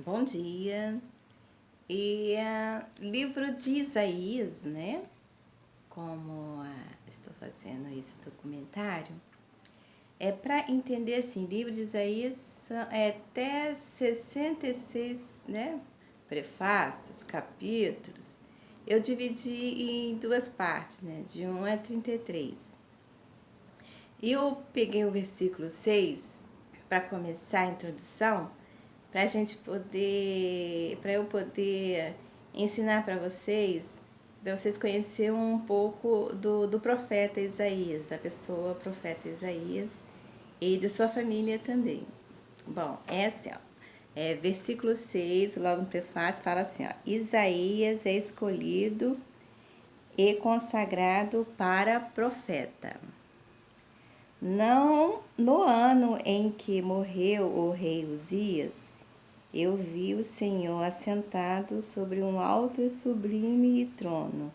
Bom dia. Livro de Isaías, né? Como estou fazendo esse documentário, é para entender assim, livro de Isaías é até 66, né? Prefácios, capítulos. Eu dividi em duas partes, né? De 1 a 33. E eu peguei o versículo 6 para começar a introdução, para eu poder ensinar para vocês conhecerem um pouco do profeta Isaías, da pessoa profeta Isaías e de sua família também. Bom, é assim, ó, versículo 6, logo no prefácio, fala assim, ó, Isaías é escolhido e consagrado para profeta. Não no ano em que morreu o rei Uzias, eu vi o Senhor assentado sobre um alto e sublime trono,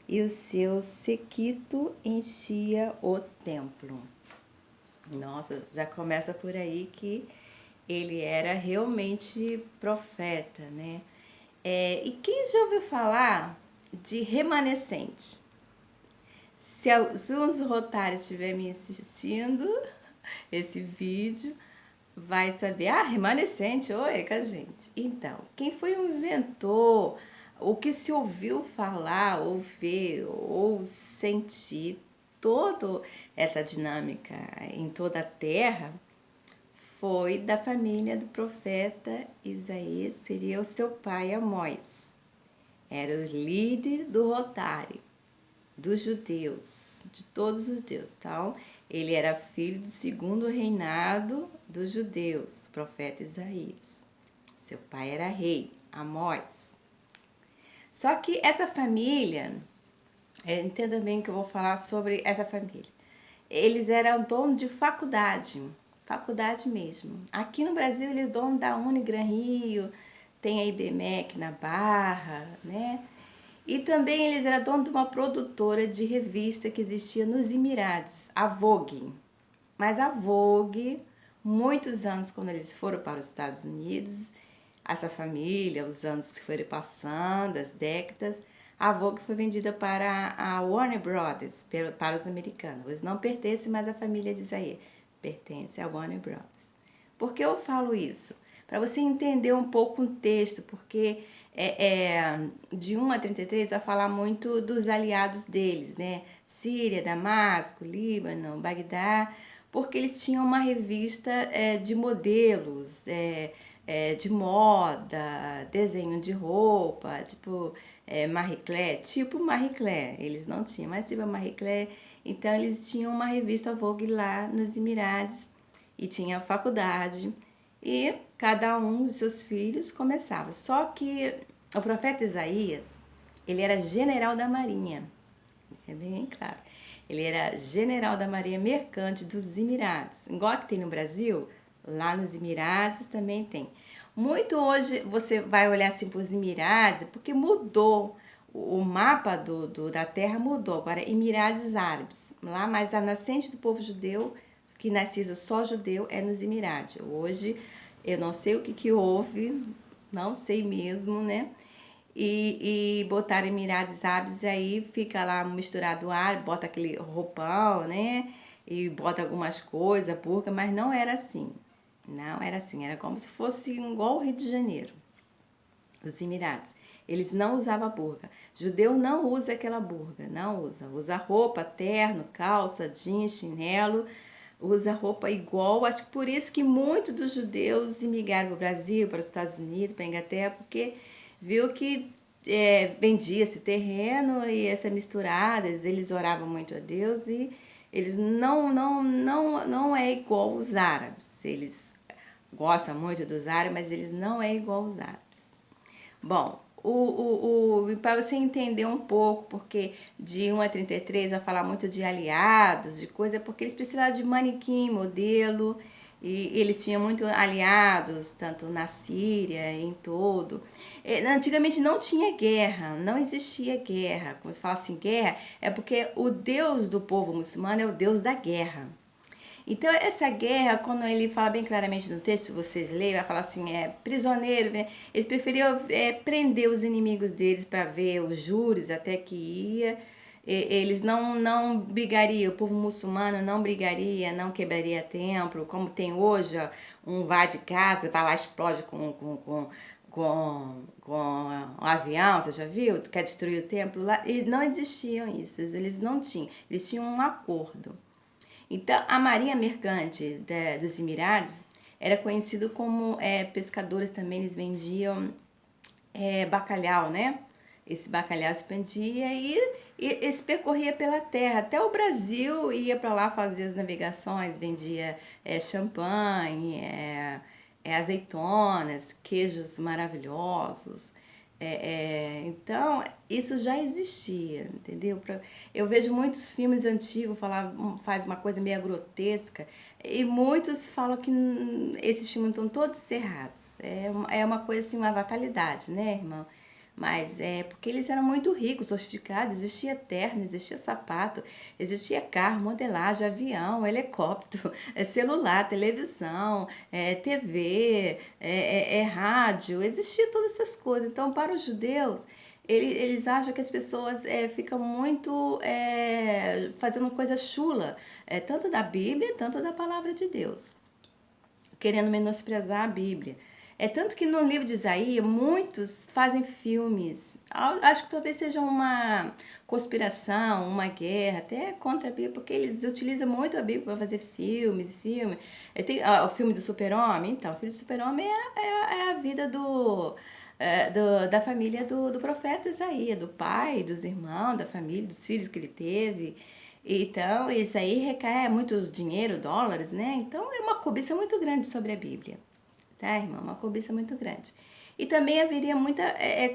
e o seu séquito enchia o templo. Nossa, já começa por aí que ele era realmente profeta, né? E quem já ouviu falar de remanescente? Se os rotários estiverem me assistindo esse vídeo, vai saber, remanescente, oi, com a gente. Então, quem foi o inventor, o que se ouviu falar, ou ver, ou sentir, toda essa dinâmica em toda a terra, foi da família do profeta Isaías, seria o seu pai Amós. Era o líder do Rotário, dos judeus, de todos os judeus. Então, ele era filho do segundo reinado dos judeus, o profeta Isaías. Seu pai era rei, Amós. Só que essa família, entenda bem que eu vou falar sobre essa família. Eles eram donos de faculdade mesmo. Aqui no Brasil, eles donos da Unigran Rio, tem a IBMEC na Barra, né? E também eles eram donos de uma produtora de revista que existia nos Emirados, a Vogue. Mas a Vogue, muitos anos quando eles foram para os Estados Unidos, essa família, os anos que foram passando, as décadas, a Vogue foi vendida para a Warner Brothers, para os americanos. Eles não pertencem mais à família de Isaías, pertence à Warner Brothers. Por que eu falo isso? Para você entender um pouco o texto, porque de 1 a 33 vai falar muito dos aliados deles, né? Síria, Damasco, Líbano, Bagdá, porque eles tinham uma revista de modelos, de moda, desenho de roupa, tipo Marie Claire, tipo Marie Claire, eles não tinham, mas tipo a Marie Claire, então eles tinham uma revista Vogue lá nos Emirados e tinha a faculdade e cada um dos seus filhos começava. Só que o profeta Isaías, ele era general da marinha, é bem claro. Ele era general da marinha mercante dos Emirados. Igual que tem no Brasil, lá nos Emirados também tem. Muito hoje você vai olhar assim para os Emirados, porque mudou. O mapa da terra mudou. Agora, Emirados Árabes. Lá, mas a nascente do povo judeu, que nascia só judeu, é nos Emirados. Hoje, eu não sei o que houve, não sei mesmo, né? E botaram Emirados Árabes, aí fica lá misturado árabe, bota aquele roupão, né? E bota algumas coisas, burca, mas não era assim. Não era assim, era como se fosse igual o Rio de Janeiro, os Emirados. Eles não usavam burca. Judeu não usa aquela burca, não usa. Usa roupa, terno, calça, jeans, chinelo, usa roupa igual. Acho que por isso que muitos dos judeus imigraram para o Brasil, para os Estados Unidos, para a Inglaterra, porque viu que vendia esse terreno e essa misturada, eles oravam muito a Deus e eles não é igual os árabes. Eles gostam muito dos árabes, mas eles não é igual os árabes. Bom, para você entender um pouco, porque de 1 a 33 vai falar muito de aliados, de coisa, porque eles precisavam de manequim, modelo, e eles tinham muito aliados, tanto na Síria, em todo. Antigamente não tinha guerra, não existia guerra. Quando você fala assim, guerra, é porque o Deus do povo muçulmano é o Deus da guerra. Então, essa guerra, quando ele fala bem claramente no texto, se vocês lerem, vai falar assim, prisioneiro, né? Eles preferiam prender os inimigos deles para ver os júris até que ia. Eles não brigariam, o povo muçulmano não brigaria, não quebraria templo, como tem hoje, ó, um vai de casa, vai lá, explode com um avião, você já viu? Quer destruir o templo lá? Eles não existiam isso, eles não tinham, eles tinham um acordo. Então, a marinha mercante dos Emirados era conhecido como pescadores também, eles vendiam bacalhau, né? Esse bacalhau expandia e se percorria pela terra. Até o Brasil ia para lá fazer as navegações, vendia champanhe, azeitonas, queijos maravilhosos. Então, isso já existia, entendeu? Eu vejo muitos filmes antigos falar, faz uma coisa meio grotesca, e muitos falam que esses filmes estão todos errados. É uma coisa assim, uma fatalidade, né, irmão? Mas é porque eles eram muito ricos, sofisticados, existia terno, existia sapato, existia carro, modelagem, avião, helicóptero, celular, televisão, TV, rádio, existia todas essas coisas. Então, para os judeus, eles acham que as pessoas ficam muito fazendo coisa chula, tanto da Bíblia, tanto da palavra de Deus, querendo menosprezar a Bíblia. É tanto que no livro de Isaías, muitos fazem filmes. Acho que talvez seja uma conspiração, uma guerra, até contra a Bíblia, porque eles utilizam muito a Bíblia para fazer filmes. Tem o filme do Super-Homem. Então, o filme do Super-Homem é a vida da família do profeta Isaías, do pai, dos irmãos, da família, dos filhos que ele teve. Então, isso aí requer muitos dinheiro, dólares, né? Então, é uma cobiça muito grande sobre a Bíblia, tá, irmão? Uma cobiça muito grande. E também haveria muita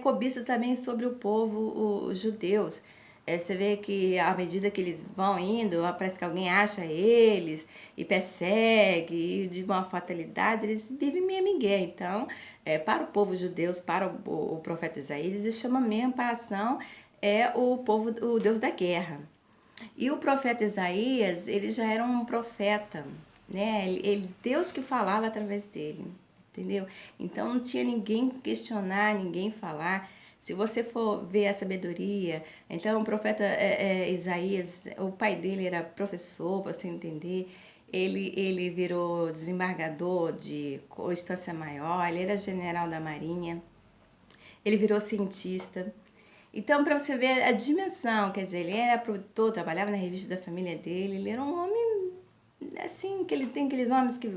cobiça também sobre o povo, os judeus. Você vê que à medida que eles vão indo, parece que alguém acha eles e persegue, e de uma fatalidade, eles vivem meio migué. Então, para o povo judeu, para o profeta Isaías, eles chamam mesmo para a ação o povo, o Deus da guerra. E o profeta Isaías, ele já era um profeta, né? Deus que falava através dele, entendeu? Então não tinha ninguém questionar, ninguém falar. Se você for ver a sabedoria, então o profeta Isaías, o pai dele era professor, para você entender. Ele virou desembargador de Estância Maior, ele era general da Marinha, ele virou cientista. Então, para você ver a dimensão, quer dizer, ele era produtor, trabalhava na revista da família dele, ele era um homem, assim, que ele tem aqueles homens que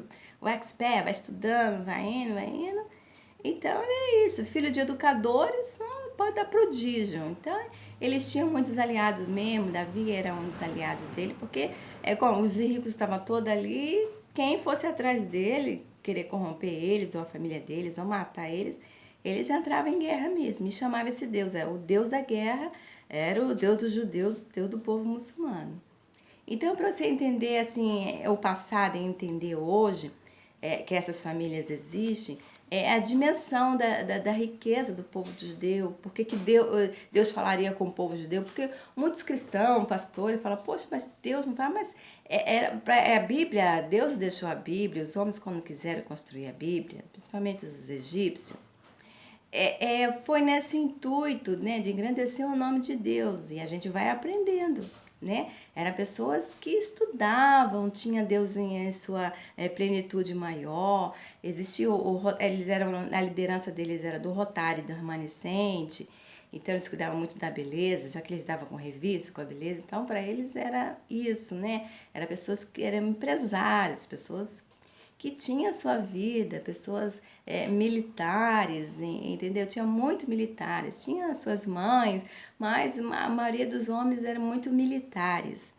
o expert vai estudando, vai indo. Então, é isso, filho de educadores, pode dar prodígio. Então, eles tinham muitos aliados mesmo, Davi era um dos aliados dele, porque como os ricos estavam todos ali, quem fosse atrás dele, querer corromper eles, ou a família deles, ou matar eles entravam em guerra mesmo. E chamava esse Deus, o Deus da guerra, era o Deus dos judeus, o Deus do povo muçulmano. Então, para você entender assim o passado e entender hoje que essas famílias existem, é a dimensão da riqueza do povo judeu. Por que Deus falaria com o povo judeu? Porque muitos cristãos, pastores, falam, poxa, mas Deus não fala, mas a Bíblia, Deus deixou a Bíblia, os homens quando quiseram construir a Bíblia, principalmente os egípcios, foi nesse intuito, né, de engrandecer o nome de Deus, e a gente vai aprendendo, né? Eram pessoas que estudavam, tinha Deus em sua plenitude maior, existia eles eram, a liderança deles era do Rotário, do Remanescente, então eles cuidavam muito da beleza, já que eles davam com revista, com a beleza, então para eles era isso, né? Eram pessoas que eram empresários, pessoas que tinha a sua vida, pessoas militares, entendeu? Tinha muito militares, tinha as suas mães, mas a maioria dos homens eram muito militares,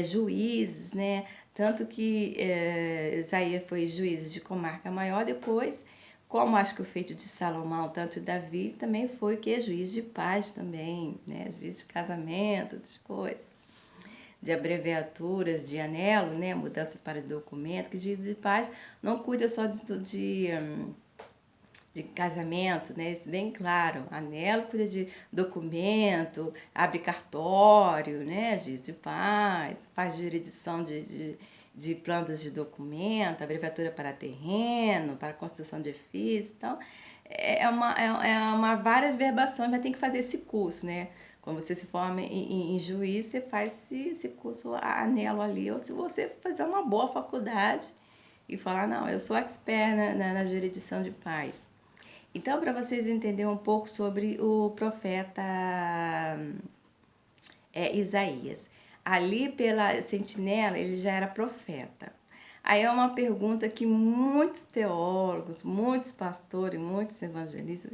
juízes, né? Tanto que Isaías foi juiz de comarca maior, depois, como acho que o feito de Salomão, tanto Davi, também foi que é juiz de paz também, né? Juiz de casamento, das coisas, de abreviaturas, de anelo, né, mudanças para documento, que juiz de paz não cuida só de casamento, né, isso bem claro, anelo cuida de documento, abre cartório, né, juiz de paz, faz jurisdição de plantas de documento, abreviatura para terreno, para construção de edifício. Então, é uma várias verbações, mas tem que fazer esse curso, né? Quando você se forma em juiz, você faz esse curso anelo ali, ou se você fazer uma boa faculdade e falar, não, eu sou expert na jurisdição de paz. Então, para vocês entenderem um pouco sobre o profeta Isaías. Ali pela sentinela, ele já era profeta. Aí é uma pergunta que muitos teólogos, muitos pastores, muitos evangelistas...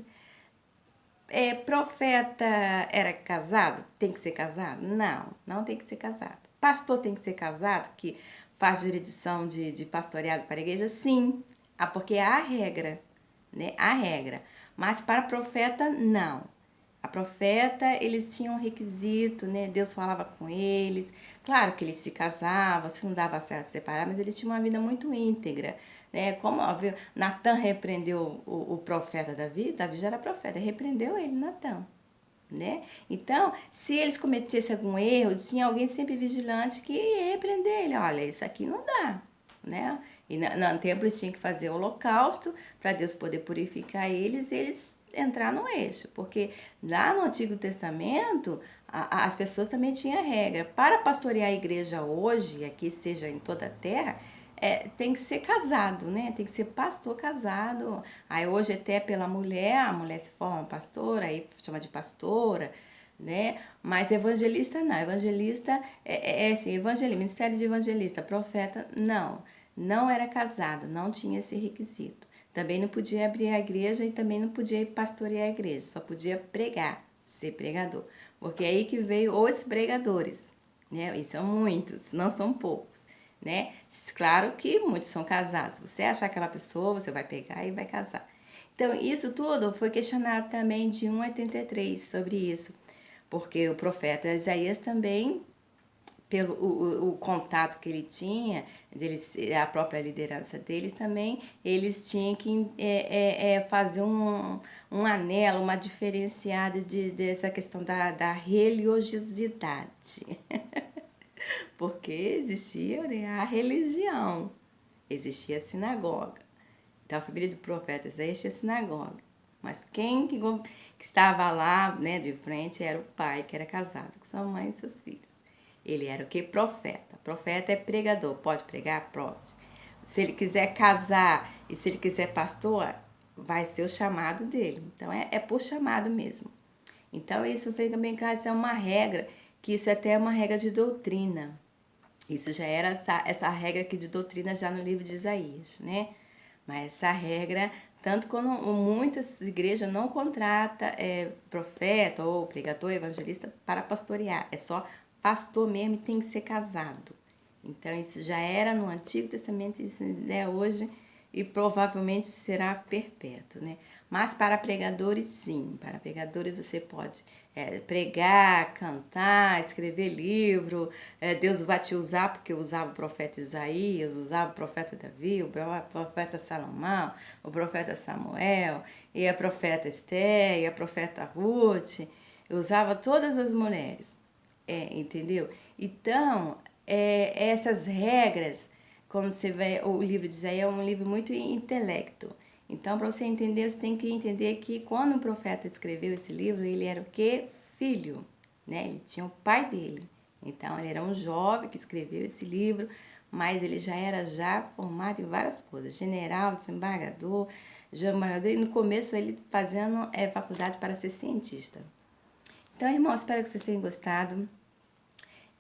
profeta era casado? Tem que ser casado? Não, não tem que ser casado. Pastor tem que ser casado, que faz jurisdição de pastoreado para a igreja? Sim, porque há regra, né? Há regra. Mas para profeta, não. A profeta, eles tinham um requisito, né? Deus falava com eles. Claro que eles se casavam, se não dava certo separar, mas eles tinham uma vida muito íntegra, né? Como óbvio, Natan repreendeu o profeta Davi já era profeta, repreendeu ele, Natan, né? Então, se eles cometessem algum erro, tinha alguém sempre vigilante que ia repreender ele. Olha, isso aqui não dá, né? E no templo eles tinham que fazer o holocausto para Deus poder purificar eles e eles entrar no eixo. Porque lá no Antigo Testamento, as pessoas também tinham regra. Para pastorear a igreja hoje, aqui seja em toda a terra, tem que ser casado, né? Tem que ser pastor casado. Aí hoje até pela mulher, a mulher se forma pastora, aí chama de pastora, né? Mas evangelista não. Evangelista assim, ministério de evangelista, profeta, não. Não era casado, não tinha esse requisito. Também não podia abrir a igreja e também não podia pastorear a igreja, só podia pregar, ser pregador. Porque é aí que veio os pregadores, né? E são muitos, não são poucos, né? Claro que muitos são casados. Você achar aquela pessoa, você vai pegar e vai casar. Então, isso tudo foi questionado também de 1 a 33 sobre isso. Porque o profeta Isaías também, pelo o contato que ele tinha, a própria liderança deles também, eles tinham que fazer um anelo, uma diferenciada dessa questão da religiosidade. Porque existia, né, a religião, existia a sinagoga. Então, a família do profeta Isaías tinha sinagoga. Mas quem que estava lá, né, de frente era o pai, que era casado com sua mãe e seus filhos. Ele era o que? Profeta. Profeta é pregador. Pode pregar? Pode. Se ele quiser casar e se ele quiser pastor, vai ser o chamado dele. Então, é por chamado mesmo. Então, isso fica bem claro, isso é uma regra, que isso até é uma regra de doutrina. Isso já era essa regra aqui de doutrina já no livro de Isaías, né? Mas essa regra, tanto quando muitas igrejas não contratam profeta ou pregador, evangelista para pastorear. É só pastor mesmo e tem que ser casado. Então, isso já era no Antigo Testamento, isso é hoje e provavelmente será perpétuo, né? Mas para pregadores, sim. Para pregadores você pode pregar, cantar, escrever livro. Deus vai te usar, porque usava o profeta Isaías, usava o profeta Davi, o profeta Salomão, o profeta Samuel, e a profeta Esther, e a profeta Ruth. Usava todas as mulheres, entendeu? Então, essas regras, quando você vê o livro de Isaías, é um livro muito intelecto. Então, para você entender, você tem que entender que quando o profeta escreveu esse livro, ele era o quê? Filho, né? Ele tinha o pai dele. Então, ele era um jovem que escreveu esse livro, mas ele já era formado em várias coisas. General, desembargador, e no começo ele fazendo faculdade para ser cientista. Então, irmão, espero que vocês tenham gostado.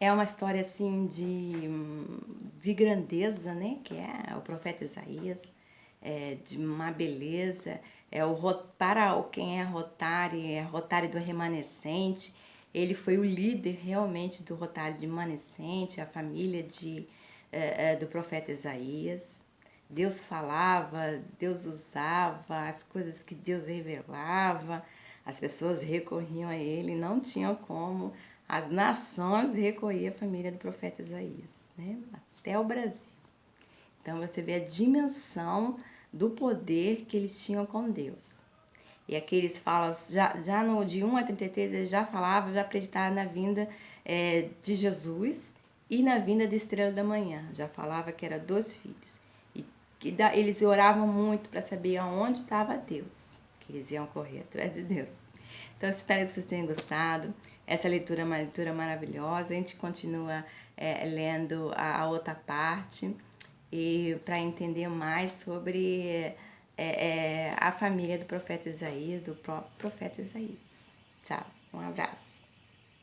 É uma história, assim, de grandeza, né? Que é o profeta Isaías, de uma beleza. Para quem é Rotário do Remanescente. Ele foi o líder, realmente, do Rotário de Remanescente, a família do profeta Isaías. Deus falava, Deus usava, as coisas que Deus revelava, as pessoas recorriam a ele, não tinham como. As nações recorriam à família do profeta Isaías, né? Até o Brasil. Então você vê a dimensão do poder que eles tinham com Deus. E aqui eles falam, já no de 1 a 33, eles já falavam, já acreditavam na vinda de Jesus, e na vinda da estrela da manhã. Já falava que era dos filhos. E que eles oravam muito para saber aonde estava Deus, que eles iam correr atrás de Deus. Então, espero que vocês tenham gostado. Essa leitura é uma leitura maravilhosa. A gente continua lendo a outra parte e para entender mais sobre a família do profeta Isaías, do próprio profeta Isaías. Tchau, um abraço.